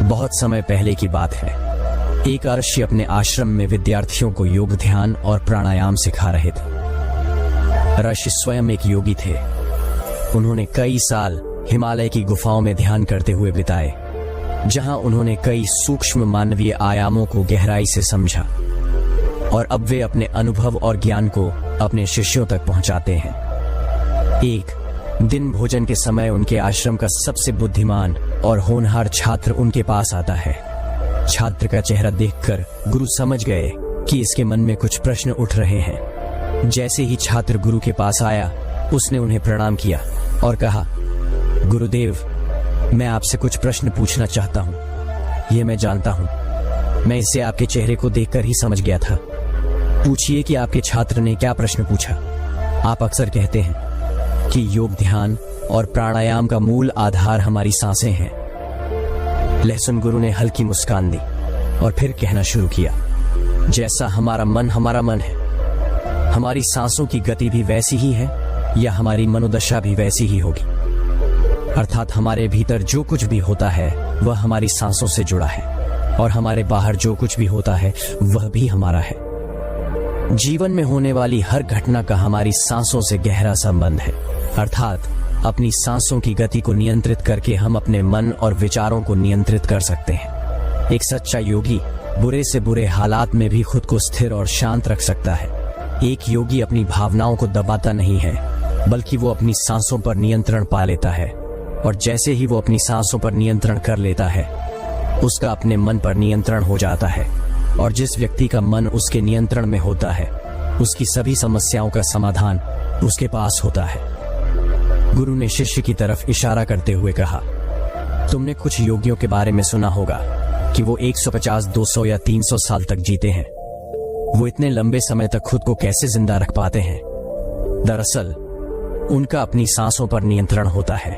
बहुत समय पहले की बात है। एक ऋषि अपने आश्रम में विद्यार्थियों को योग, ध्यान और प्राणायाम सिखा रहे थे। ऋषि स्वयं एक योगी थे। उन्होंने कई साल हिमालय की गुफाओं में ध्यान करते हुए बिताए, जहां उन्होंने कई सूक्ष्म मानवीय आयामों को गहराई से समझा, और अब वे अपने अनुभव और ज्ञान को अपने शिष्यों तक पहुंचाते हैं। एक दिन भोजन के समय उनके आश्रम का सबसे बुद्धिमान और होनहार छात्र उनके पास आता है। छात्र का चेहरा देखकर गुरु समझ गए कि इसके मन में कुछ प्रश्न उठ रहे हैं। जैसे ही छात्र गुरु के पास आया, उसने उन्हें प्रणाम किया और कहा, गुरुदेव, मैं आपसे कुछ प्रश्न पूछना चाहता हूँ। ये मैं जानता हूँ, मैं इसे आपके चेहरे को देखकर ही समझ गया था। पूछिए कि आपके छात्र ने क्या प्रश्न पूछा। आप अक्सर कहते हैं कि योग, ध्यान और प्राणायाम का मूल आधार हमारी सांसें हैं। लहसुन गुरु ने हल्की मुस्कान दी और फिर कहना शुरू किया, जैसा हमारा मन है, हमारी सांसों की गति भी वैसी ही है, या हमारी मनोदशा भी वैसी ही होगी। अर्थात हमारे भीतर जो कुछ भी होता है वह हमारी सांसों से जुड़ा है, और हमारे बाहर जो कुछ भी होता है वह भी हमारा है। जीवन में होने वाली हर घटना का हमारी सांसों से गहरा संबंध है। अर्थात अपनी सांसों की गति को नियंत्रित करके हम अपने मन और विचारों को नियंत्रित कर सकते हैं। एक सच्चा योगी बुरे से बुरे हालात में भी खुद को स्थिर और शांत रख सकता है। एक योगी अपनी भावनाओं को दबाता नहीं है, बल्कि वो अपनी सांसों पर नियंत्रण पा लेता है, और जैसे ही वो अपनी सांसों पर नियंत्रण कर लेता है, उसका अपने मन पर नियंत्रण हो जाता है। और जिस व्यक्ति का मन उसके नियंत्रण में होता है, उसकी सभी समस्याओं का समाधान उसके पास होता है। गुरु ने शिष्य की तरफ इशारा करते हुए कहा, तुमने कुछ योगियों के बारे में सुना होगा कि वो 150, 200 या 300 साल तक जीते हैं। वो इतने लंबे समय तक खुद को कैसे जिंदा रख पाते हैं? दरअसल उनका अपनी सांसों पर नियंत्रण होता है,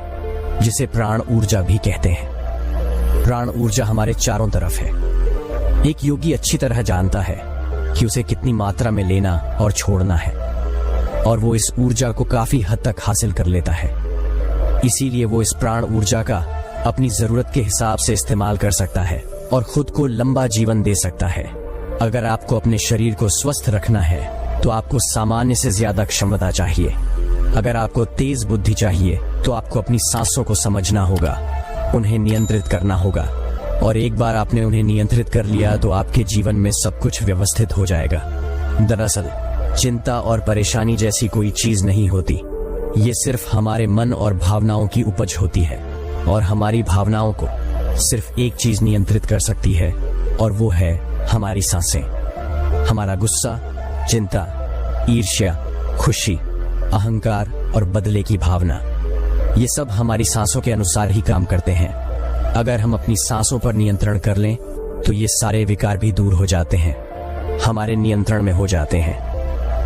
जिसे प्राण ऊर्जा भी कहते हैं। प्राण ऊर्जा हमारे चारों तरफ है। एक योगी अच्छी तरह जानता है कि उसे कितनी मात्रा में लेना और छोड़ना है, और वो इस ऊर्जा को काफी हद तक हासिल कर लेता है। इसीलिए वो इस प्राण ऊर्जा का अपनी जरूरत के हिसाब से इस्तेमाल कर सकता है और खुद को लंबा जीवन दे सकता है। अगर आपको अपने शरीर को स्वस्थ रखना है तो आपको सामान्य से ज्यादा क्षमता चाहिए। अगर आपको तेज बुद्धि चाहिए तो आपको अपनी सांसों को समझना होगा, उन्हें नियंत्रित करना होगा, और एक बार आपने उन्हें नियंत्रित कर लिया तो आपके जीवन में सब कुछ व्यवस्थित हो जाएगा। दरअसल चिंता और परेशानी जैसी कोई चीज नहीं होती। ये सिर्फ हमारे मन और भावनाओं की उपज होती है, और हमारी भावनाओं को सिर्फ एक चीज नियंत्रित कर सकती है, और वो है हमारी सांसें। हमारा गुस्सा, चिंता, ईर्ष्या, खुशी, अहंकार और बदले की भावना, ये सब हमारी सांसों के अनुसार ही काम करते हैं। अगर हम अपनी सांसों पर नियंत्रण कर लें तो ये सारे विकार भी दूर हो जाते हैं, हमारे नियंत्रण में हो जाते हैं।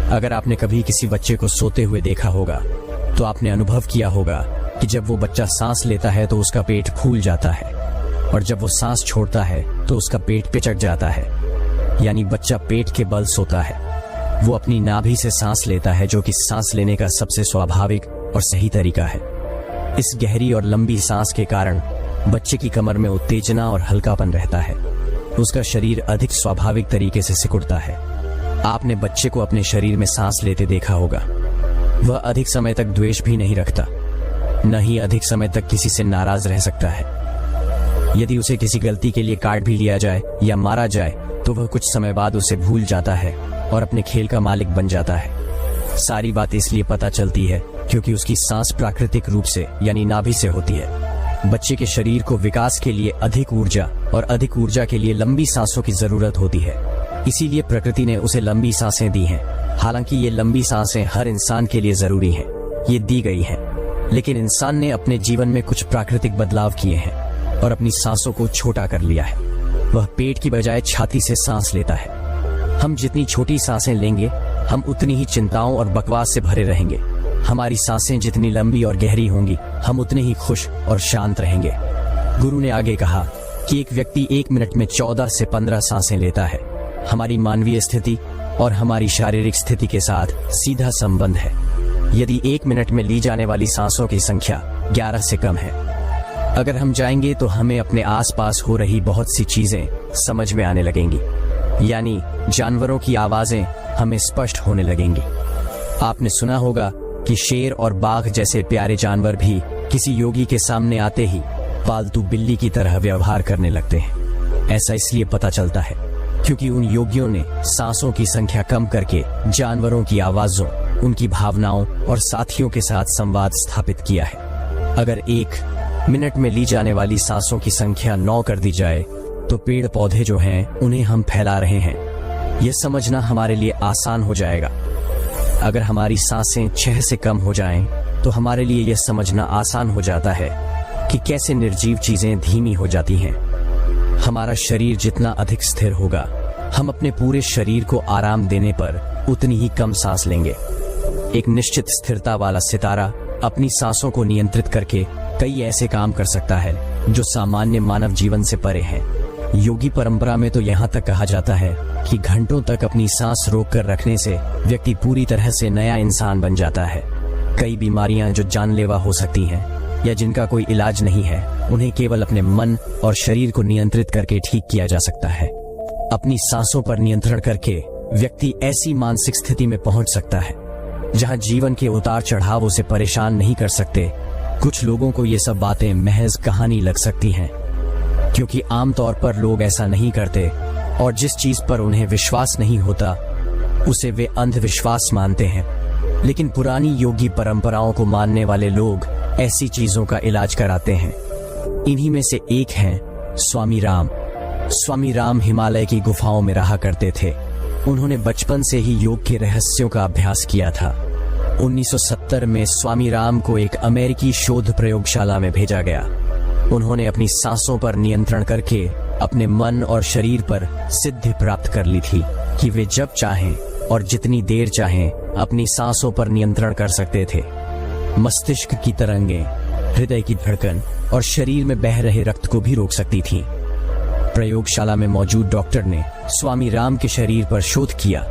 अगर आपने कभी किसी बच्चे को सोते हुए देखा होगा तो आपने अनुभव किया होगा कि जब वो बच्चा सांस लेता है तो उसका पेट फूल जाता है, और जब वो सांस छोड़ता है तो उसका पेट पिचक जाता है। यानी बच्चा पेट के बल सोता है। वो अपनी नाभि से सांस लेता है, जो कि सांस लेने का सबसे स्वाभाविक और सही तरीका है। इस गहरी और लंबी सांस के कारण बच्चे की कमर में उत्तेजना और हल्कापन रहता है। उसका शरीर अधिक स्वाभाविक तरीके से सिकुड़ता है। आपने बच्चे को अपने शरीर में सांस लेते देखा होगा। वह अधिक समय तक द्वेष भी नहीं रखता, न ही अधिक समय तक किसी से नाराज रह सकता है। यदि उसे किसी गलती के लिए काट भी लिया जाए या मारा जाए तो वह कुछ समय बाद उसे भूल जाता है और अपने खेल का मालिक बन जाता है। सारी बात इसलिए पता चलती है क्योंकि उसकी सांस प्राकृतिक रूप से यानी नाभि से होती है। बच्चे के शरीर को विकास के लिए अधिक ऊर्जा और अधिक ऊर्जा के लिए लंबी सांसों की जरूरत होती है। इसीलिए प्रकृति ने उसे लंबी सांसें दी हैं। हालांकि ये लंबी सांसें हर इंसान के लिए जरूरी हैं, ये दी गई हैं, लेकिन इंसान ने अपने जीवन में कुछ प्राकृतिक बदलाव किए हैं और अपनी सांसों को छोटा कर लिया है। वह पेट की बजाय छाती से सांस लेता है। हम जितनी छोटी सांसें लेंगे, हम उतनी ही चिंताओं और बकवास से भरे रहेंगे। हमारी सांसें जितनी लंबी और गहरी होंगी, हम उतने ही खुश और शांत रहेंगे। गुरु ने आगे कहा कि एक व्यक्ति 1 मिनट में 14 से 15 सांसें लेता है। हमारी मानवीय स्थिति और हमारी शारीरिक स्थिति के साथ सीधा संबंध है। यदि 1 मिनट में ली जाने वाली सांसों की संख्या 11 से कम है अगर हम जाएंगे तो हमें अपने आसपास हो रही बहुत सी चीजें समझ में आने लगेंगी, यानी जानवरों की आवाजें हमें स्पष्ट होने लगेंगी। आपने सुना होगा कि शेर और बाघ जैसे प्यारे जानवर भी किसी योगी के सामने आते ही पालतू बिल्ली की तरह व्यवहार करने लगते हैं। ऐसा इसलिए पता चलता है क्योंकि उन योगियों ने सांसों की संख्या कम करके जानवरों की आवाजों, उनकी भावनाओं और साथियों के साथ संवाद स्थापित किया है। अगर 1 मिनट में ली जाने वाली सांसों की संख्या 9 कर दी जाए तो पेड़ पौधे जो हैं उन्हें हम फैला रहे हैं, यह समझना हमारे लिए आसान हो जाएगा। अगर हमारी सांसें 6 से कम हो जाएं, तो हमारे लिए यह समझना आसान हो जाता है कि कैसे निर्जीव चीजें धीमी हो जाती हैं। हमारा शरीर जितना अधिक स्थिर होगा, हम अपने पूरे शरीर को आराम देने पर उतनी ही कम सांस लेंगे। एक निश्चित स्थिरता वाला सितारा अपनी सांसों को नियंत्रित करके कई ऐसे काम कर सकता है जो सामान्य मानव जीवन से परे हैं। योगी परंपरा में तो यहाँ तक कहा जाता है कि घंटों तक अपनी सांस रोककर रखने से व्यक्ति पूरी तरह से नया इंसान बन जाता है। कई बीमारियां जो जानलेवा हो सकती हैं या जिनका कोई इलाज नहीं है, उन्हें केवल अपने मन और शरीर को नियंत्रित करके ठीक किया जा सकता है। अपनी सांसों पर नियंत्रण करके व्यक्ति ऐसी मानसिक स्थिति में पहुंच सकता है जहां जीवन के उतार चढ़ाव उसे परेशान नहीं कर सकते। कुछ लोगों को ये सब बातें महज कहानी लग सकती हैं, क्योंकि आमतौर पर लोग ऐसा नहीं करते और जिस चीज पर उन्हें विश्वास नहीं होता उसे वे अंधविश्वास मानते हैं। लेकिन पुरानी योगी परंपराओं को मानने वाले लोग ऐसी चीजों का इलाज कराते हैं। इन्हीं में से एक हैं स्वामी राम। स्वामी राम हिमालय की गुफाओं में रहा करते थे। उन्होंने बचपन से ही योग के रहस्यों का अभ्यास किया था। 1970 में स्वामी राम को एक अमेरिकी शोध प्रयोगशाला में भेजा गया। उन्होंने अपनी सांसों पर नियंत्रण करके अपने मन और शरीर पर सिद्धि प्राप्त कर ली थी कि वे जब चाहें और जितनी देर चाहें अपनी सांसों पर नियंत्रण कर सकते थे। मस्तिष्क की तरंगें, हृदय की धड़कन और शरीर में बह रहे रक्त को भी रोक सकती थीं। प्रयोगशाला में मौजूद डॉक्टर ने स्वामी राम के शरीर पर शोध किया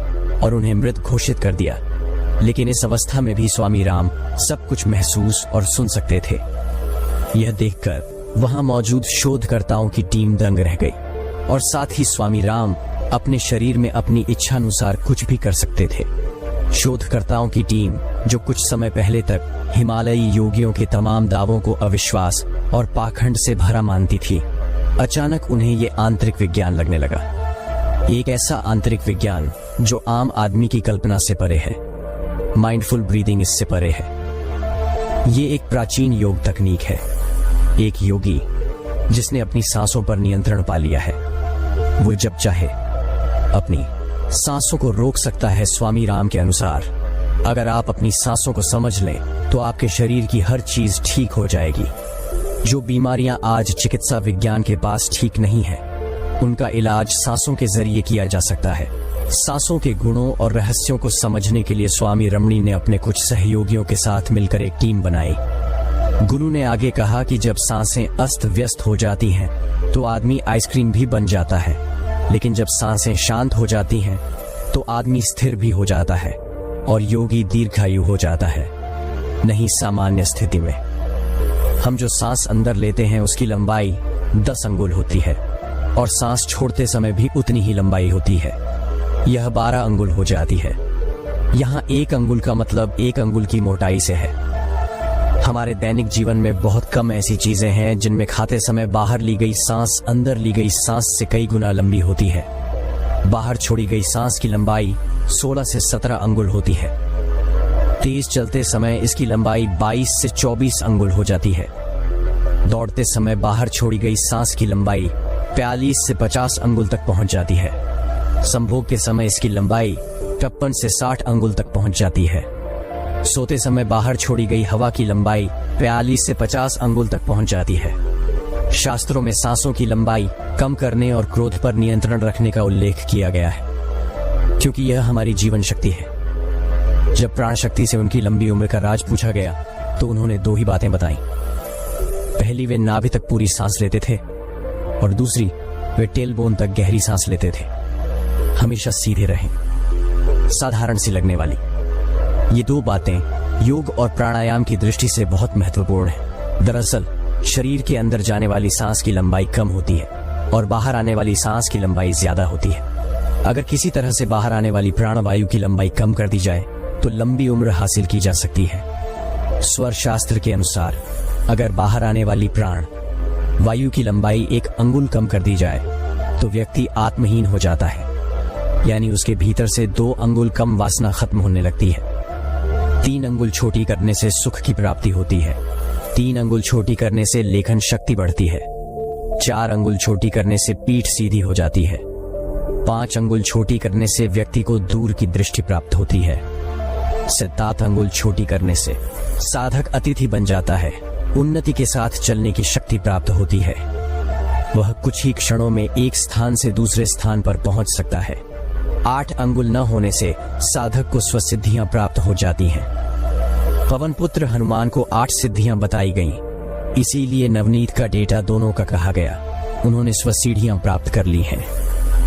और उन्हें मृत घोषित कर दिया। लेकिन इस अवस्था में भी स्वामी राम सब कुछ महसूस और सुन सकते थे। यह देखकर वहां मौजूद शोधकर्ताओं की टीम दंग रह गई और साथ ही स्वामी राम अपने शरीर में अपनी इच्छानुसार कुछ भी कर सकते थे। शोधकर्ताओं की टीम, जो कुछ समय पहले तक हिमालयी योगियों के तमाम दावों को अविश्वास और पाखंड से भरा मानती थी, अचानक उन्हें ये आंतरिक विज्ञान लगने लगा। एक ऐसा आंतरिक विज्ञान जो आम आदमी की कल्पना से परे है। माइंडफुल ब्रीदिंग इससे परे है। ये एक प्राचीन योग तकनीक है। एक योगी जिसने अपनी सांसों पर नियंत्रण पा लिया है, वो जब चाहे अपनी सांसों को रोक सकता है। स्वामी राम के अनुसार अगर आप अपनी सांसों को समझ लें तो आपके शरीर की हर चीज ठीक हो जाएगी। जो बीमारियां आज चिकित्सा विज्ञान के पास ठीक नहीं है, उनका इलाज सांसों के जरिए किया जा सकता है। सांसों के गुणों और रहस्यों को समझने के लिए स्वामी रमणी ने अपने कुछ सहयोगियों के साथ मिलकर एक टीम बनाई। गुरु ने आगे कहा कि जब सांसें अस्त व्यस्त हो जाती हैं तो आदमी आइसक्रीम भी बन जाता है, लेकिन जब सांसें शांत हो जाती हैं तो आदमी स्थिर भी हो जाता है और योगी दीर्घायु हो जाता है। नहीं, सामान्य स्थिति में हम जो सांस अंदर लेते हैं उसकी लंबाई 10 अंगुल होती है और सांस छोड़ते समय भी उतनी ही लंबाई होती है। यह 12 अंगुल हो जाती है। यहाँ 1 अंगुल का मतलब 1 अंगुल की मोटाई से है। हमारे दैनिक जीवन में बहुत कम ऐसी चीजें हैं जिनमें खाते समय बाहर ली गई सांस अंदर ली गई सांस से कई गुना लंबी होती है। बाहर छोड़ी गई सांस की लंबाई 16 से 17 अंगुल होती है। तेज चलते समय इसकी लंबाई 22 से 24 अंगुल हो जाती है। दौड़ते समय बाहर छोड़ी गई सांस की लंबाई 42 से 50 अंगुल तक पहुंच जाती है। संभोग के समय इसकी लंबाई 53 से 60 अंगुल तक पहुंच जाती है। सोते समय बाहर छोड़ी गई हवा की लंबाई 42 से 50 अंगुल तक पहुंच जाती है। शास्त्रों में सांसों की लंबाई कम करने और क्रोध पर नियंत्रण रखने का उल्लेख किया गया है, क्योंकि यह हमारी जीवन शक्ति है। जब प्राण शक्ति से उनकी लंबी उम्र का राज पूछा गया तो उन्होंने 2 ही बातें बताई। पहली, वे नाभि तक पूरी सांस लेते थे और दूसरी, वे टेलबोन तक गहरी सांस लेते थे। हमेशा सीधे रहें, साधारण सी लगने वाली। ये 2 बातें योग और प्राणायाम की दृष्टि से बहुत महत्वपूर्ण हैं। दरअसल शरीर के अंदर जाने वाली सांस की लंबाई कम होती है और बाहर आने वाली सांस की लंबाई ज्यादा होती है। अगर किसी तरह से बाहर आने वाली प्राणवायु की लंबाई कम कर दी जाए तो लंबी उम्र हासिल की जा सकती है। स्वर शास्त्र के अनुसार अगर बाहर आने वाली प्राण वायु की लंबाई 1 अंगुल कम कर दी जाए तो व्यक्ति आत्महीन हो जाता है, यानी उसके भीतर से 2 अंगुल कम वासना खत्म होने लगती है। 3 अंगुल छोटी करने से सुख की प्राप्ति होती है। 3 अंगुल छोटी करने से लेखन शक्ति बढ़ती है। 4 अंगुल छोटी करने से पीठ सीधी हो जाती है। 5 अंगुल छोटी करने से व्यक्ति को दूर की दृष्टि प्राप्त होती है। 7 अंगुल छोटी करने से साधक अतिथि बन जाता है। उन्नति के साथ चलने की शक्ति प्राप्त होती है। वह कुछ ही क्षणों में एक स्थान से दूसरे स्थान पर पहुंच सकता है। 8 अंगुल न होने से साधक को स्वसिद्धियां प्राप्त हो जाती हैं। पवन पुत्र हनुमान को 8 सिद्धियां बताई गईं, इसीलिए नवनीत का डेटा दोनों का कहा गया। उन्होंने स्वसिद्धियां प्राप्त कर ली हैं।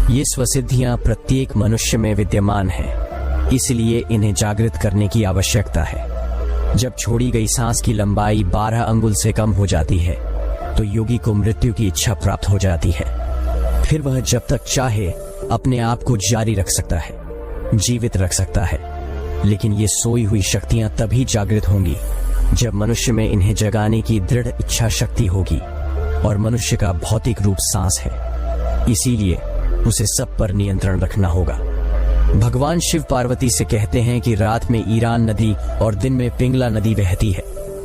ये स्वसिद्धियां प्रत्येक मनुष्य में विद्यमान हैं, इसलिए इन्हें जागृत करने की आवश्यकता है। जब छोड़ी गई सांस की लंबाई 12 अंगुल से कम हो जाती है तो योगी को मृत्यु की इच्छा प्राप्त हो जाती है। फिर वह जब तक चाहे अपने आप को जारी रख सकता है, जीवित रख सकता है, लेकिन ये सोई हुई शक्तियां तभी जागृत होंगी जब मनुष्य में इन्हें जगाने की दृढ़ इच्छा शक्ति होगी। और मनुष्य का भौतिक रूप सांस है, इसीलिए उसे सब पर नियंत्रण रखना होगा। भगवान शिव पार्वती से कहते हैं कि रात में ईरान नदी और दिन में पिंगला नदी बहती है।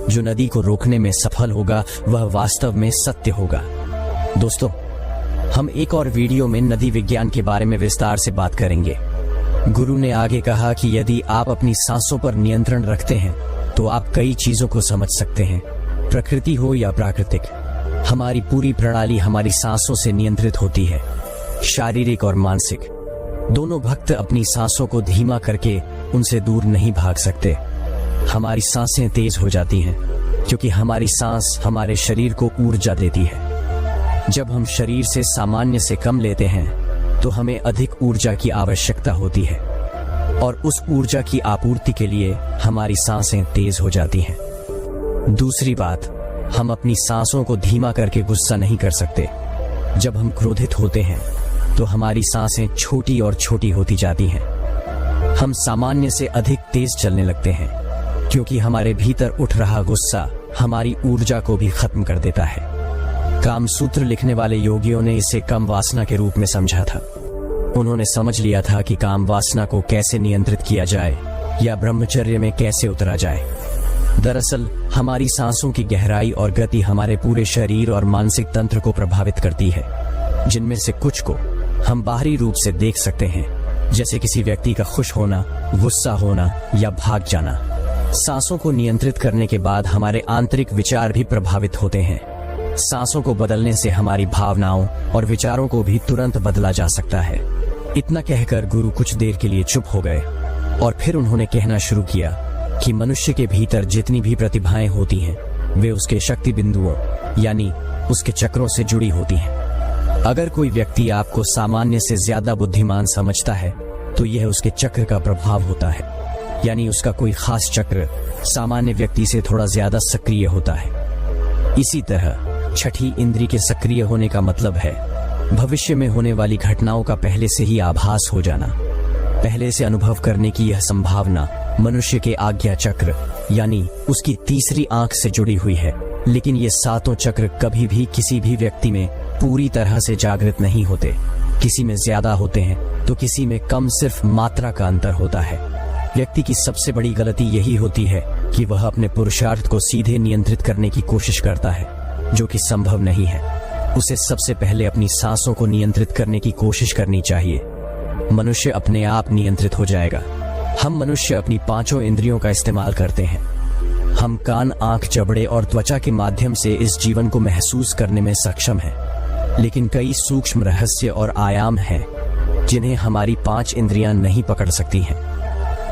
जो नदी को रोकने में सफल होगा वह वास्तव में सत्य होगा। दोस्तों, हम एक और वीडियो में नदी विज्ञान के बारे में विस्तार से बात करेंगे। गुरु ने आगे कहा कि यदि आप अपनी सांसों पर नियंत्रण रखते हैं तो आप कई चीजों को समझ सकते हैं, प्रकृति हो या प्राकृतिक। हमारी पूरी प्रणाली हमारी सांसों से नियंत्रित होती है, शारीरिक और मानसिक। दोनों भक्त अपनी सांसों को धीमा करके उनसे दूर नहीं भाग सकते। हमारी सांसें तेज हो जाती हैं क्योंकि हमारी सांस हमारे शरीर को ऊर्जा देती है। जब हम शरीर से सामान्य से कम लेते हैं तो हमें अधिक ऊर्जा की आवश्यकता होती है और उस ऊर्जा की आपूर्ति के लिए हमारी सांसें तेज हो जाती हैं। दूसरी बात, हम अपनी सांसों को धीमा करके गुस्सा नहीं कर सकते। जब हम क्रोधित होते हैं तो हमारी सांसें छोटी और छोटी होती जाती हैं। हम सामान्य से अधिक तेज चलने लगते हैं क्योंकि हमारे भीतर उठ रहा गुस्सा हमारी ऊर्जा को भी खत्म कर देता है। कामसूत्र लिखने वाले योगियों ने इसे काम वासना के रूप में समझा था। उन्होंने समझ लिया था कि काम वासना को कैसे नियंत्रित किया जाए या ब्रह्मचर्य में कैसे उतरा जाए। दरअसल हमारी सांसों की गहराई और गति हमारे पूरे शरीर और मानसिक तंत्र को प्रभावित करती है, जिनमें से कुछ को हम बाहरी रूप से देख सकते हैं, जैसे किसी व्यक्ति का खुश होना, गुस्सा होना या भाग जाना। सांसों को नियंत्रित करने के बाद हमारे आंतरिक विचार भी प्रभावित होते हैं। सांसों को बदलने से हमारी भावनाओं और विचारों को भी तुरंत बदला जा सकता है। इतना कहकर गुरु कुछ देर के लिए चुप हो गए और फिर उन्होंने कहना शुरू किया कि मनुष्य के भीतर जितनी भी प्रतिभाएं होती हैं वे उसके शक्ति बिंदुओं यानी उसके चक्रों से जुड़ी होती हैं। अगर कोई व्यक्ति आपको सामान्य से ज्यादा बुद्धिमान समझता है तो यह उसके चक्र का प्रभाव होता है, यानी उसका कोई खास चक्र सामान्य व्यक्ति से थोड़ा ज्यादा सक्रिय होता है। इसी तरह छठी इंद्री के सक्रिय होने का मतलब है भविष्य में होने वाली घटनाओं का पहले से ही आभास हो जाना, पहले से अनुभव करने की यह संभावना मनुष्य के आज्ञा चक्र यानी उसकी तीसरी आंख से जुड़ी हुई है। लेकिन ये सातों चक्र कभी भी किसी भी व्यक्ति में पूरी तरह से जागृत नहीं होते। किसी में ज्यादा होते हैं तो किसी में कम, सिर्फ मात्रा का अंतर होता है। व्यक्ति की सबसे बड़ी गलती यही होती है कि वह अपने पुरुषार्थ को सीधे नियंत्रित करने की कोशिश करता है, जो कि संभव नहीं है। उसे सबसे पहले अपनी सांसों को नियंत्रित करने की कोशिश करनी चाहिए। मनुष्य अपने आप नियंत्रित हो जाएगा। हम मनुष्य अपनी पांचों इंद्रियों का इस्तेमाल करते हैं। हम कान, आंख, जबड़े और त्वचा के माध्यम से इस जीवन को महसूस करने में सक्षम हैं। लेकिन कई सूक्ष्म रहस्य और आयाम हैं जिन्हें हमारी 5 इंद्रियां नहीं पकड़ सकती हैं।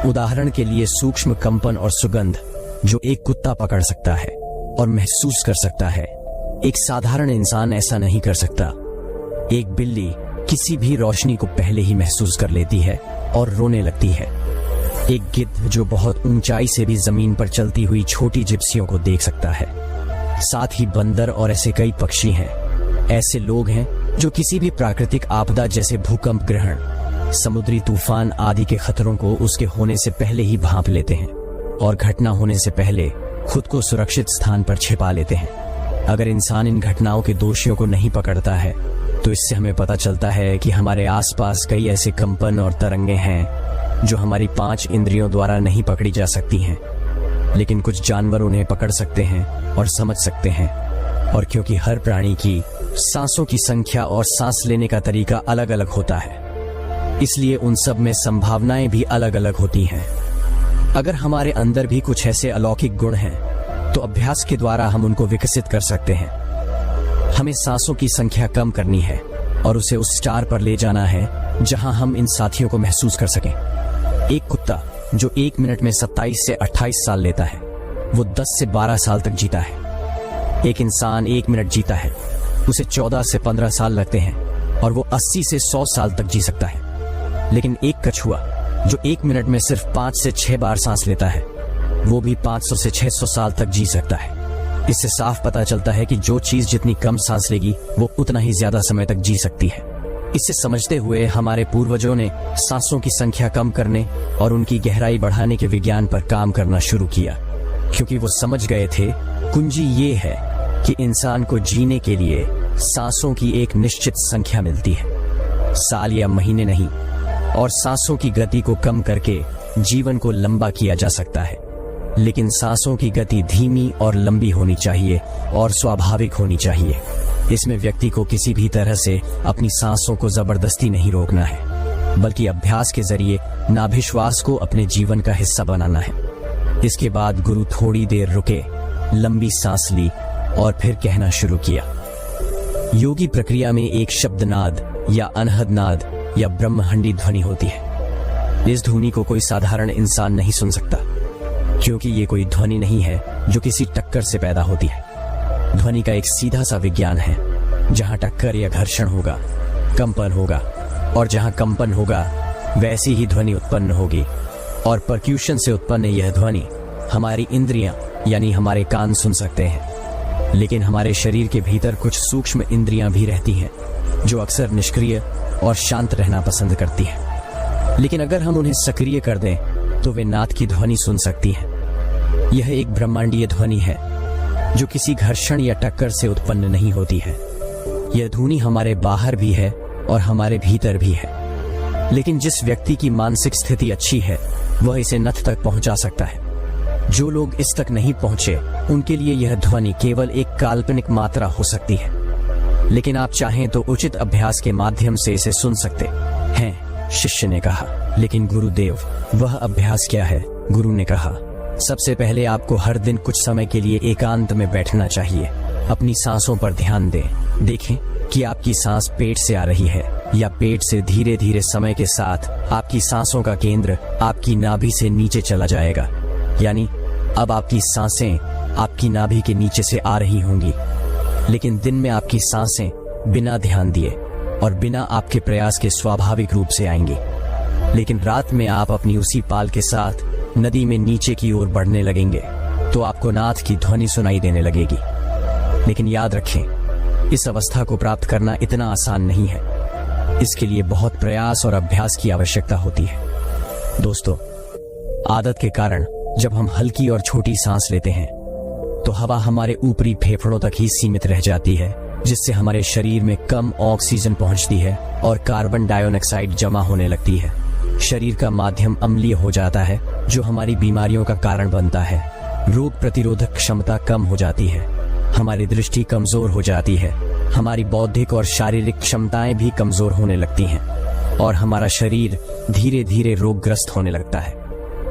उदाहरण के लिए सूक्ष्म कंपन और सुगंध जो एक कुत्ता पकड़ सकता है और महसूस कर सकता है, एक साधारण इंसान ऐसा नहीं कर सकता। एक बिल्ली किसी भी रोशनी को पहले ही महसूस कर लेती है और रोने लगती है। एक गिद्ध जो बहुत ऊंचाई से भी जमीन पर चलती हुई छोटी जिप्सियों को देख सकता है। साथ ही बंदर और ऐसे कई पक्षी हैं। ऐसे लोग हैं जो किसी भी प्राकृतिक आपदा जैसे भूकंप, ग्रहण, समुद्री तूफान आदि के खतरों को उसके होने से पहले ही भांप लेते हैं और घटना होने से पहले खुद को सुरक्षित स्थान पर छिपा लेते हैं। अगर इंसान इन घटनाओं के दोषियों को नहीं पकड़ता है तो इससे हमें पता चलता है कि हमारे आसपास कई ऐसे कंपन और तरंगे हैं जो हमारी 5 इंद्रियों द्वारा नहीं पकड़ी जा सकती हैं, लेकिन कुछ जानवर उन्हें पकड़ सकते हैं और समझ सकते हैं। और क्योंकि हर प्राणी की सांसों की संख्या और सांस लेने का तरीका अलग अलग होता है, इसलिए उन सब में संभावनाएं भी अलग अलग होती हैं। अगर हमारे अंदर भी कुछ ऐसे अलौकिक गुण हैं तो अभ्यास के द्वारा हम उनको विकसित कर सकते हैं। हमें सांसों की संख्या कम करनी है और उसे उस स्टार पर ले जाना है जहां हम इन साथियों को महसूस कर सकें। एक कुत्ता जो 1 मिनट में 27 से 28 साल लेता है, वो 10 से 12 साल तक जीता है। एक इंसान 1 मिनट जीता है, उसे 14 से 15 साल लगते हैं और वो 80 से 100 साल तक जी सकता है। लेकिन एक कछुआ जो 1 मिनट में सिर्फ 5 से 6 बार सांस लेता है, वो भी 500 से 600 साल तक जी सकता है। इससे साफ पता चलता है कि जो चीज जितनी कम सांस लेगी वो उतना ही ज्यादा समय तक जी सकती है। इसे समझते हुए हमारे पूर्वजों ने सांसों की संख्या कम करने और उनकी गहराई बढ़ाने के विज्ञान पर काम करना शुरू किया, क्योंकि वो समझ गए थे कुंजी ये है कि इंसान को जीने के लिए सांसों की एक निश्चित संख्या मिलती है, साल या महीने नहीं। और सांसों की गति को कम करके जीवन को लंबा किया जा सकता है, लेकिन सांसों की गति धीमी और लंबी होनी चाहिए और स्वाभाविक होनी चाहिए। इसमें व्यक्ति को किसी भी तरह से अपनी सांसों को जबरदस्ती नहीं रोकना है, बल्कि अभ्यास के जरिए नाभिश्वास को अपने जीवन का हिस्सा बनाना है। इसके बाद गुरु थोड़ी देर रुके, लंबी सांस ली और फिर कहना शुरू किया। योगी प्रक्रिया में एक शब्दनाद या अनहद नाद या ब्रह्महंडी ध्वनि होती है। इस ध्वनि को कोई साधारण इंसान नहीं सुन सकता, क्योंकि ये कोई ध्वनि नहीं है जो किसी टक्कर से पैदा होती है। ध्वनि का एक सीधा सा विज्ञान है, जहां टक्कर या घर्षण होगा, कंपन होगा, और जहां कंपन होगा वैसी ही ध्वनि उत्पन्न होगी। और परक्यूशन से उत्पन्न यह ध्वनि हमारी इंद्रियां यानी हमारे कान सुन सकते हैं, लेकिन हमारे शरीर के भीतर कुछ सूक्ष्म इंद्रियां भी रहती हैं जो अक्सर निष्क्रिय और शांत रहना पसंद करती हैं। लेकिन अगर हम उन्हें सक्रिय कर दें तो वे नाद की ध्वनि सुन सकती हैं। यह एक ब्रह्मांडीय ध्वनि है जो किसी घर्षण या टक्कर से उत्पन्न नहीं होती है। यह ध्वनि हमारे बाहर भी है और हमारे भीतर भी है, लेकिन जिस व्यक्ति की मानसिक स्थिति अच्छी है वह इसे नथ तक पहुंचा सकता है। जो लोग इस तक नहीं पहुंचे उनके लिए यह ध्वनि केवल एक काल्पनिक मात्रा हो सकती है, लेकिन आप चाहें तो उचित अभ्यास के माध्यम से इसे सुन सकते हैं। शिष्य ने कहा, लेकिन गुरुदेव वह अभ्यास क्या है? गुरु ने कहा, सबसे पहले आपको हर दिन कुछ समय के लिए एकांत में बैठना चाहिए। अपनी सांसों पर ध्यान दें। देखें कि आपकी सांस पेट से आ रही है या पेट से। धीरे धीरे समय के साथ आपकी सांसों का केंद्र आपकी नाभि से नीचे चला जाएगा, यानी अब आपकी सांसें आपकी नाभि के नीचे से आ रही होंगी। लेकिन दिन में आपकी सांसें बिना ध्यान दिए और बिना आपके प्रयास के स्वाभाविक रूप से आएंगी। लेकिन रात में आप अपनी उसी पाल के साथ नदी में नीचे की ओर बढ़ने लगेंगे तो आपको नाद की ध्वनि सुनाई देने लगेगी। लेकिन याद रखें, इस अवस्था को प्राप्त करना इतना आसान नहीं है। इसके लिए बहुत प्रयास और अभ्यास की आवश्यकता होती है। दोस्तों, आदत के कारण जब हम हल्की और छोटी सांस लेते हैं तो हवा हमारे ऊपरी फेफड़ों तक ही सीमित रह जाती है, जिससे हमारे शरीर में कम ऑक्सीजन पहुंचती है और कार्बन डाइऑक्साइड जमा होने लगती है। शरीर का माध्यम अम्लीय हो जाता है, जो हमारी बीमारियों का कारण बनता है। रोग प्रतिरोधक क्षमता कम हो जाती है, हमारी दृष्टि कमजोर हो जाती है, हमारी बौद्धिक और शारीरिक क्षमताएं भी कमजोर होने लगती हैं और हमारा शरीर धीरे धीरे रोगग्रस्त होने लगता है।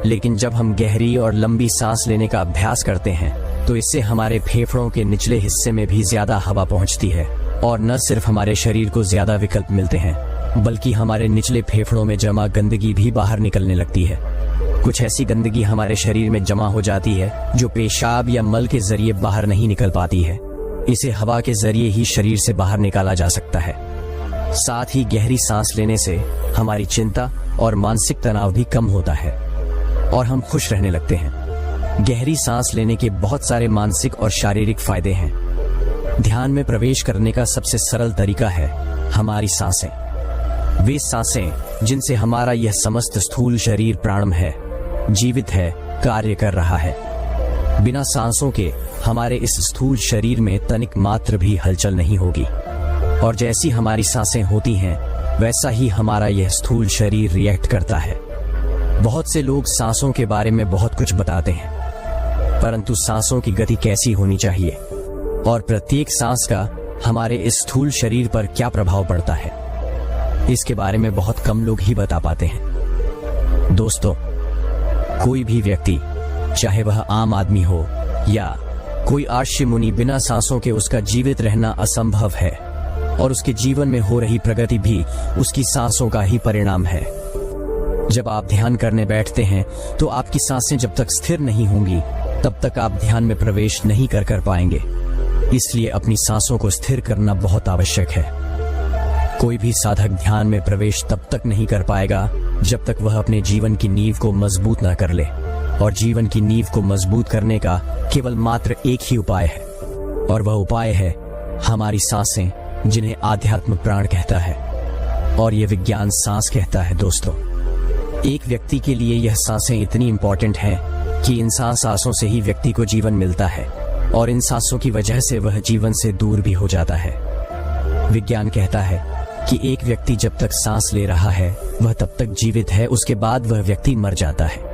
लेकिन जब हम गहरी और लंबी सांस लेने का अभ्यास करते हैं तो इससे हमारे फेफड़ों के निचले हिस्से में भी ज्यादा हवा पहुंचती है और न सिर्फ हमारे शरीर को ज्यादा विकल्प मिलते हैं, बल्कि हमारे निचले फेफड़ों में जमा गंदगी भी बाहर निकलने लगती है। कुछ ऐसी गंदगी हमारे शरीर में जमा हो जाती है जो पेशाब या मल के जरिए बाहर नहीं निकल पाती है। इसे हवा के जरिए ही शरीर से बाहर निकाला जा सकता है। साथ ही गहरी सांस लेने से हमारी चिंता और मानसिक तनाव भी कम होता है और हम खुश रहने लगते हैं। गहरी सांस लेने के बहुत सारे मानसिक और शारीरिक फायदे हैं। ध्यान में प्रवेश करने का सबसे सरल तरीका है हमारी सांसें। वे सांसें जिनसे हमारा यह समस्त स्थूल शरीर प्राणम है, जीवित है, कार्य कर रहा है। बिना सांसों के हमारे इस स्थूल शरीर में तनिक मात्र भी हलचल नहीं होगी, और जैसी हमारी सांसें होती हैं वैसा ही हमारा यह स्थूल शरीर रिएक्ट करता है। बहुत से लोग सांसों के बारे में बहुत कुछ बताते हैं, परंतु सांसों की गति कैसी होनी चाहिए और प्रत्येक सांस का हमारे इस स्थूल शरीर पर क्या प्रभाव पड़ता है, इसके बारे में बहुत कम लोग ही बता पाते हैं। दोस्तों, कोई भी व्यक्ति, चाहे वह आम आदमी हो या कोई आर्ष्य मुनि, बिना सांसों के उसका जीवित रहना असंभव है, और उसके जीवन में हो रही प्रगति भी उसकी सांसों का ही परिणाम है। जब आप ध्यान करने बैठते हैं तो आपकी सांसें जब तक स्थिर नहीं होंगी तब तक आप ध्यान में प्रवेश नहीं कर पाएंगे। इसलिए अपनी सांसों को स्थिर करना बहुत आवश्यक है। कोई भी साधक ध्यान में प्रवेश तब तक नहीं कर पाएगा जब तक वह अपने जीवन की नींव को मजबूत न कर ले, और जीवन की नींव को मजबूत करने का केवल मात्र एक ही उपाय है, और वह उपाय है हमारी सांसें, जिन्हें आध्यात्म प्राण कहता है और यह विज्ञान सांस कहता है। दोस्तों, एक व्यक्ति के लिए यह सांसें इतनी इंपॉर्टेंट हैं कि इन सांसों से ही व्यक्ति को जीवन मिलता है, और इन सांसों की वजह से वह जीवन से दूर भी हो जाता है। विज्ञान कहता है कि एक व्यक्ति जब तक सांस ले रहा है वह तब तक जीवित है, उसके बाद वह व्यक्ति मर जाता है।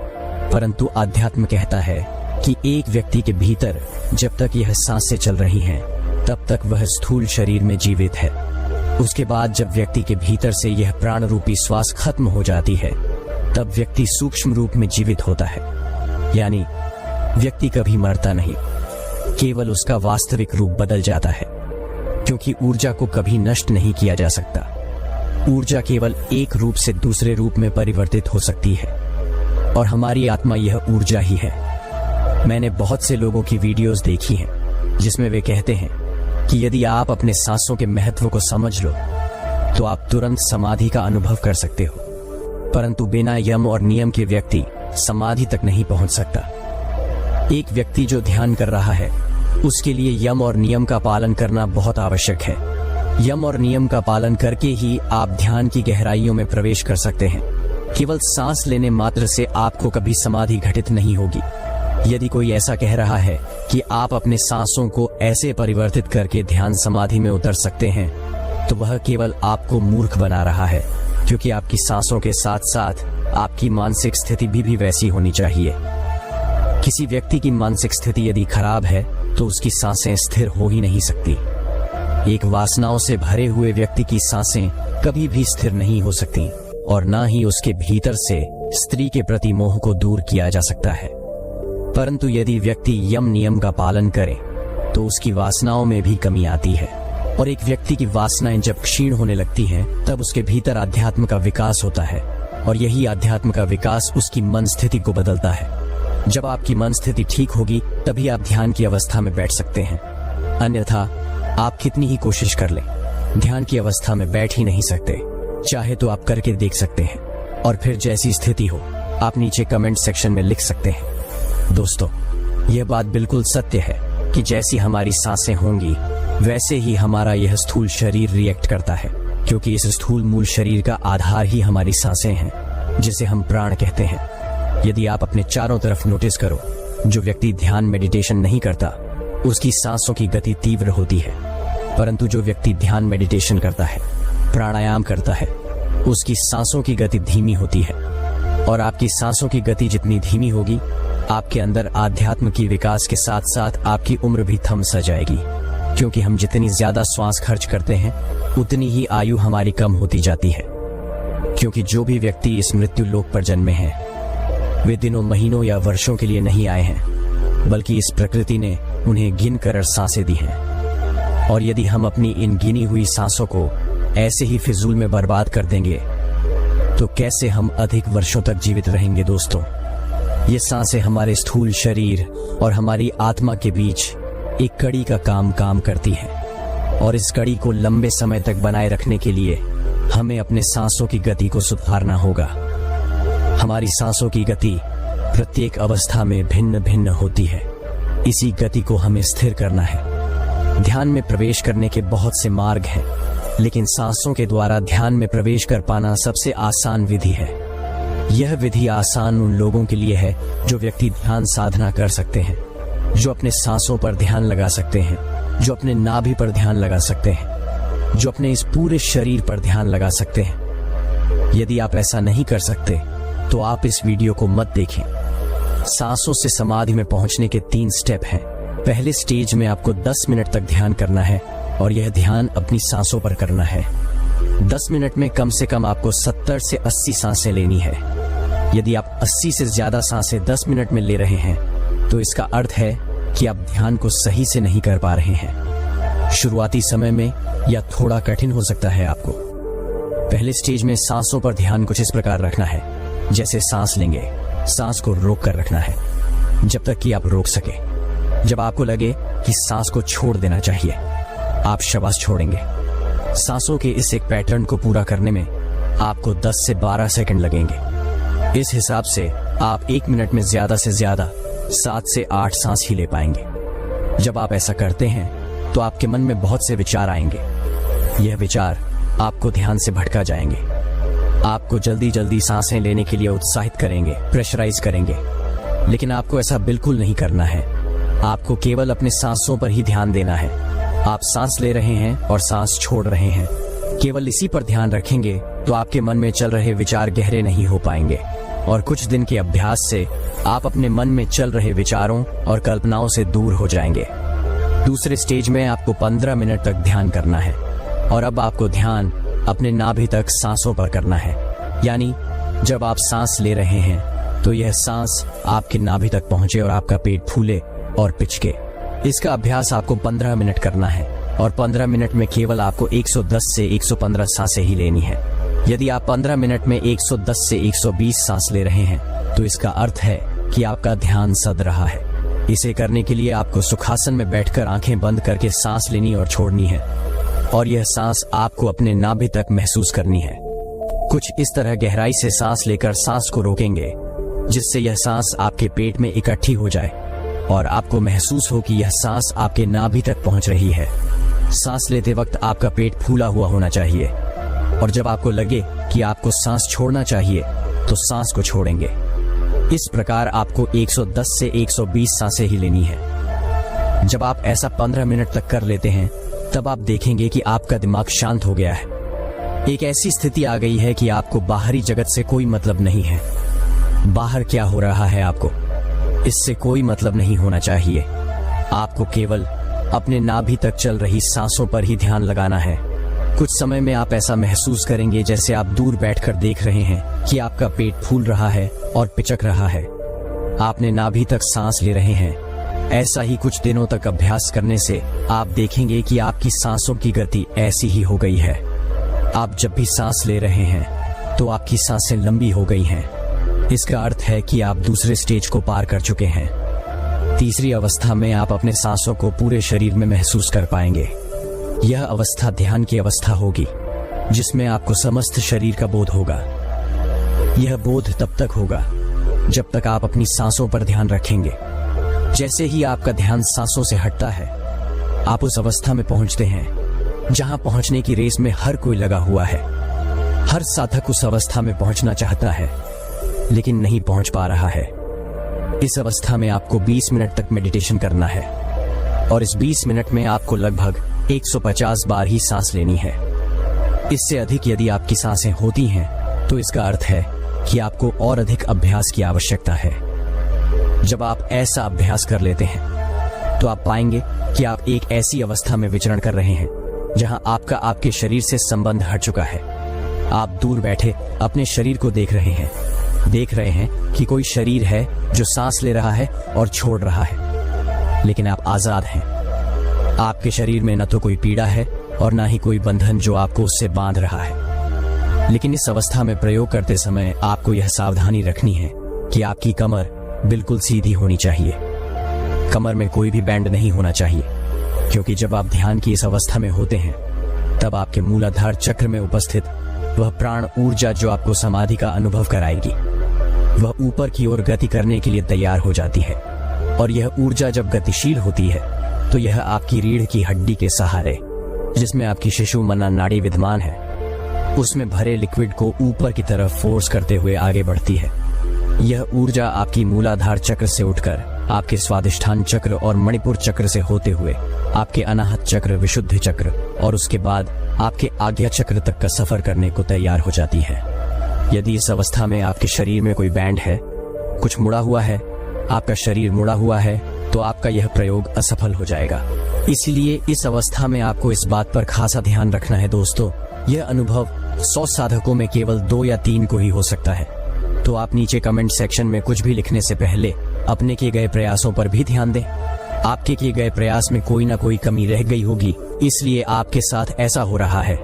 परंतु आध्यात्म कहता है कि एक व्यक्ति के भीतर जब तक यह सांसें चल रही हैं तब तक वह स्थूल शरीर में जीवित है। उसके बाद जब व्यक्ति के भीतर से यह प्राण रूपी श्वास खत्म हो जाती है तब व्यक्ति सूक्ष्म रूप में जीवित होता है, यानी व्यक्ति कभी मरता नहीं, केवल उसका वास्तविक रूप बदल जाता है, क्योंकि ऊर्जा को कभी नष्ट नहीं किया जा सकता। ऊर्जा केवल एक रूप से दूसरे रूप में परिवर्तित हो सकती है, और हमारी आत्मा यह ऊर्जा ही है। मैंने बहुत से लोगों की वीडियोस देखी हैं जिसमें वे कहते हैं कि यदि आप अपने सांसों के महत्व को समझ लो तो आप तुरंत समाधि का अनुभव कर सकते हो, परंतु बिना यम और नियम के व्यक्ति समाधि तक नहीं पहुंच सकता। एक व्यक्ति जो ध्यान कर रहा है उसके लिए यम और नियम का पालन करना बहुत आवश्यक है। यम और नियम का पालन करके ही आप ध्यान की गहराइयों में प्रवेश कर सकते हैं। केवल सांस लेने मात्र से आपको कभी समाधि घटित नहीं होगी। यदि कोई ऐसा कह रहा है कि आप अपने सांसों को ऐसे परिवर्तित करके ध्यान समाधि में उतर सकते हैं, तो वह केवल आपको मूर्ख बना रहा है, क्योंकि आपकी सांसों के साथ साथ आपकी मानसिक स्थिति भी वैसी होनी चाहिए। किसी व्यक्ति की मानसिक स्थिति यदि खराब है तो उसकी सांसें स्थिर हो ही नहीं सकती। एक वासनाओं से भरे हुए व्यक्ति की सांसें कभी भी स्थिर नहीं हो सकती, और ना ही उसके भीतर से स्त्री के प्रति मोह को दूर किया जा सकता है। परंतु यदि व्यक्ति यम नियम का पालन करे तो उसकी वासनाओं में भी कमी आती है, और एक व्यक्ति की वासनाएं जब क्षीण होने लगती हैं तब उसके भीतर अध्यात्म का विकास होता है, और यही अध्यात्म का विकास उसकी मन स्थिति को बदलता है। जब आपकी मन स्थिति ठीक होगी तभी आप ध्यान की अवस्था में बैठ सकते हैं, अन्यथा आप कितनी ही कोशिश कर लें ध्यान की अवस्था में बैठ ही नहीं सकते। चाहे तो आप करके देख सकते हैं, और फिर जैसी स्थिति हो आप नीचे कमेंट सेक्शन में लिख सकते हैं। दोस्तों, यह बात बिल्कुल सत्य है कि जैसी हमारी सांसें होंगी वैसे ही हमारा यह स्थूल शरीर रिएक्ट करता है, क्योंकि इस स्थूल मूल शरीर का आधार ही हमारी सांसें हैं, जिसे हम प्राण कहते हैं। यदि आप अपने चारों तरफ नोटिस करो, जो व्यक्ति ध्यान मेडिटेशन नहीं करता उसकी सांसों की गति तीव्र होती है, परंतु जो व्यक्ति ध्यान मेडिटेशन करता है, प्राणायाम करता है, उसकी सांसों की गति धीमी होती है। और आपकी सांसों की गति जितनी धीमी होगी, आपके अंदर आध्यात्म की विकास के साथ साथ आपकी उम्र भी थम सा जाएगी, क्योंकि हम जितनी ज्यादा श्वास खर्च करते हैं उतनी ही आयु हमारी कम होती जाती है। क्योंकि जो भी व्यक्ति इस मृत्यु लोक पर जन्मे हैं वे दिनों, महीनों या वर्षों के लिए नहीं आए हैं, बल्कि इस प्रकृति ने उन्हें गिन कर सांसें दी हैं। और यदि हम अपनी इन गिनी हुई सांसों को ऐसे ही फिजूल में बर्बाद कर देंगे तो कैसे हम अधिक वर्षों तक जीवित रहेंगे। दोस्तों, ये सांसें हमारे स्थूल शरीर और हमारी आत्मा के बीच एक कड़ी का काम करती है, और इस कड़ी को लंबे समय तक बनाए रखने के लिए हमें अपने सांसों की गति को सुधारना होगा। हमारी सांसों की गति प्रत्येक अवस्था में भिन्न भिन्न होती है। इसी गति को हमें स्थिर करना है। ध्यान में प्रवेश करने के बहुत से मार्ग हैं, लेकिन सांसों के द्वारा ध्यान में प्रवेश कर पाना सबसे आसान विधि है। यह विधि आसान उन लोगों के लिए है जो व्यक्ति ध्यान साधना कर सकते हैं, जो अपने सांसों पर ध्यान लगा सकते हैं, जो अपने नाभि पर ध्यान लगा सकते हैं, जो अपने इस पूरे शरीर पर ध्यान लगा सकते हैं। यदि आप ऐसा नहीं कर सकते तो आप इस वीडियो को मत देखें। सांसों से समाधि में पहुंचने के 3 स्टेप हैं। पहले स्टेज में आपको 10 मिनट तक ध्यान करना है और यह ध्यान अपनी सांसों पर करना है। 10 मिनट में कम से कम आपको 70 से 80 सांसें लेनी है। यदि आप 80 से ज्यादा सांसें 10 मिनट में ले रहे हैं तो इसका अर्थ है कि आप ध्यान को सही से नहीं कर पा रहे हैं। शुरुआती समय में यह थोड़ा कठिन हो सकता है आपको। पहले स्टेज में सांसों पर ध्यान कुछ इस प्रकार रखना है, जैसे सांस लेंगे, सांस को रोक कर रखना है जब तक कि आप रोक सके। जब आपको लगे कि सांस को छोड़ देना चाहिए, आप शाबाश छोड़ेंगे। सांसों के इस एक पैटर्न को पूरा करने में आपको 10 से 12 सेकंड लगेंगे। इस हिसाब से आप 1 मिनट में ज्यादा से ज्यादा 7 से 8 सांस ही ले पाएंगे। जब आप ऐसा करते हैं तो आपके मन में बहुत से विचार आएंगे। यह विचार आपको ध्यान से भटका जाएंगे, आपको जल्दी जल्दी सांसें लेने के लिए उत्साहित करेंगे, प्रेशराइज करेंगे। लेकिन आपको ऐसा बिल्कुल नहीं करना है। आपको केवल अपने सांसों पर ही ध्यान देना है। आप सांस ले रहे हैं और सांस छोड़ रहे हैं, केवल इसी पर ध्यान रखेंगे तो आपके मन में चल रहे विचार गहरे नहीं हो पाएंगे और कुछ दिन के अभ्यास से आप अपने मन में चल रहे विचारों और कल्पनाओं से दूर हो जाएंगे। दूसरे स्टेज में आपको 15 मिनट तक ध्यान करना है और अब आपको ध्यान अपने नाभि तक सांसों पर करना है। यानी जब आप सांस ले रहे हैं तो यह सांस आपके नाभि तक पहुंचे और आपका पेट फूले और पिचके। इसका अभ्यास आपको 15 मिनट करना है और 15 मिनट में केवल आपको 110 से 115 सांसें ही लेनी है। यदि आप 15 मिनट में 110 से 120 सांस ले रहे हैं तो इसका अर्थ है कि आपका ध्यान सद रहा है। इसे करने के लिए आपको सुखासन में बैठकर आंखें बंद करके सांस लेनी और छोड़नी है और यह सांस आपको अपने नाभि तक महसूस करनी है। कुछ इस तरह गहराई से सांस लेकर सांस को रोकेंगे जिससे यह सांस आपके पेट में इकट्ठी हो जाए और आपको महसूस हो कि यह सांस आपके नाभि तक पहुंच रही है। सांस लेते वक्त आपका पेट फूला हुआ होना चाहिए और जब आपको लगे कि आपको सांस छोड़ना चाहिए तो सांस को छोड़ेंगे। इस प्रकार आपको 110 से 120 सांसें ही लेनी है। जब आप ऐसा 15 मिनट तक कर लेते हैं तब आप देखेंगे कि आपका दिमाग शांत हो गया है। एक ऐसी स्थिति आ गई है कि आपको बाहरी जगत से कोई मतलब नहीं है। बाहर क्या हो रहा है आपको इससे कोई मतलब नहीं होना चाहिए। आपको केवल अपने नाभि तक चल रही सांसों पर ही ध्यान लगाना है। कुछ समय में आप ऐसा महसूस करेंगे जैसे आप दूर बैठकर देख रहे हैं कि आपका पेट फूल रहा है और पिचक रहा है। आपने नाभि तक सांस ले रहे हैं। ऐसा ही कुछ दिनों तक अभ्यास करने से आप देखेंगे कि आपकी सांसों की गति ऐसी ही हो गई है। आप जब भी सांस ले रहे हैं तो आपकी सांसें लंबी हो गई हैं। इसका अर्थ है कि आप दूसरे स्टेज को पार कर चुके हैं। तीसरी अवस्था में आप अपने सांसों को पूरे शरीर में महसूस कर पाएंगे। यह अवस्था ध्यान की अवस्था होगी जिसमें आपको समस्त शरीर का बोध होगा। यह बोध तब तक होगा जब तक आप अपनी सांसों पर ध्यान रखेंगे। जैसे ही आपका ध्यान सांसों से हटता है आप उस अवस्था में पहुंचते हैं जहां पहुंचने की रेस में हर कोई लगा हुआ है। हर साधक उस अवस्था में पहुंचना चाहता है लेकिन नहीं पहुंच पा रहा है। इस अवस्था में आपको 20 मिनट तक मेडिटेशन करना है और इस 20 मिनट में आपको लगभग 150 बार ही सांस लेनी है। इससे अधिक यदि आपकी सांसें होती हैं तो इसका अर्थ है कि आपको और अधिक अभ्यास की आवश्यकता है। जब आप ऐसा अभ्यास कर लेते हैं तो आप पाएंगे कि आप एक ऐसी अवस्था में विचरण कर रहे हैं जहां आपका आपके शरीर से संबंध हट चुका है। आप दूर बैठे अपने शरीर को देख रहे हैं कि कोई शरीर है जो सांस ले रहा है और छोड़ रहा है, लेकिन आप आजाद हैं। आपके शरीर में न तो कोई पीड़ा है और न ही कोई बंधन जो आपको उससे बांध रहा है। लेकिन इस अवस्था में प्रयोग करते समय आपको यह सावधानी रखनी है कि आपकी कमर बिल्कुल सीधी होनी चाहिए। कमर में कोई भी बैंड नहीं होना चाहिए, क्योंकि जब आप ध्यान की इस अवस्था में होते हैं तब आपके मूलाधार चक्र में उपस्थित वह प्राण ऊर्जा जो आपको समाधि का अनुभव कराएगी वह ऊपर की ओर गति करने के लिए तैयार हो जाती है। और यह ऊर्जा जब गतिशील होती है तो यह आपकी रीढ़ की हड्डी के सहारे, जिसमें आपकी शिशुमना नाड़ी विद्यमान है, उसमें भरे लिक्विड को ऊपर की तरफ फोर्स करते हुए आगे बढ़ती है। यह ऊर्जा आपकी मूलाधार चक्र से उठकर आपके स्वादिष्ठान चक्र और मणिपुर चक्र से होते हुए आपके अनाहत चक्र, विशुद्धि चक्र और उसके बाद आपके आज्ञा चक्र तक का सफर करने को तैयार हो जाती है। यदि इस अवस्था में आपके शरीर में कोई बैंड है, कुछ मुड़ा हुआ है, आपका शरीर मुड़ा हुआ है, तो आपका यह प्रयोग असफल हो जाएगा। इसलिए इस अवस्था में आपको इस बात पर खासा ध्यान रखना है दोस्तों। यह अनुभव 100 साधकों में केवल 2 या 3 को ही हो सकता है। तो आप नीचे कमेंट सेक्शन में कुछ भी लिखने से पहले अपने किए गए प्रयासों पर भी ध्यान दें। आपके किए गए प्रयास में कोई ना कोई कमी रह गई होगी, इसलिए आपके साथ ऐसा हो रहा है।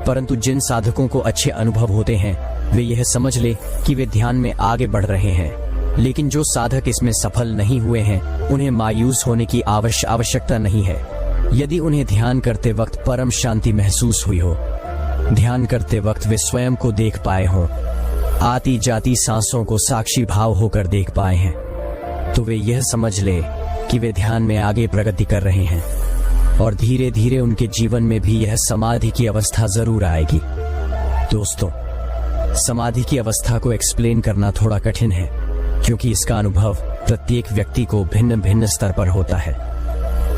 परंतु जिन साधकों को अच्छे अनुभव होते हैं वे यह समझ ले कि वे ध्यान में आगे बढ़ रहे हैं। लेकिन जो साधक इसमें सफल नहीं हुए हैं उन्हें मायूस होने की आवश्यकता नहीं है। यदि उन्हें ध्यान करते वक्त परम शांति महसूस हुई हो, ध्यान करते वक्त वे स्वयं को देख पाए हों, आती जाती सांसों को साक्षी भाव होकर देख पाए हैं, तो वे यह समझ ले कि वे ध्यान में आगे प्रगति कर रहे हैं। और धीरे धीरे उनके जीवन में भी यह समाधि की अवस्था जरूर आएगी। दोस्तों, समाधि की अवस्था को एक्सप्लेन करना थोड़ा कठिन है, क्योंकि इसका अनुभव प्रत्येक व्यक्ति को भिन्न भिन्न स्तर पर होता है।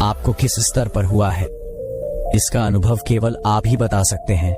आपको किस स्तर पर हुआ है, इसका अनुभव केवल आप ही बता सकते हैं।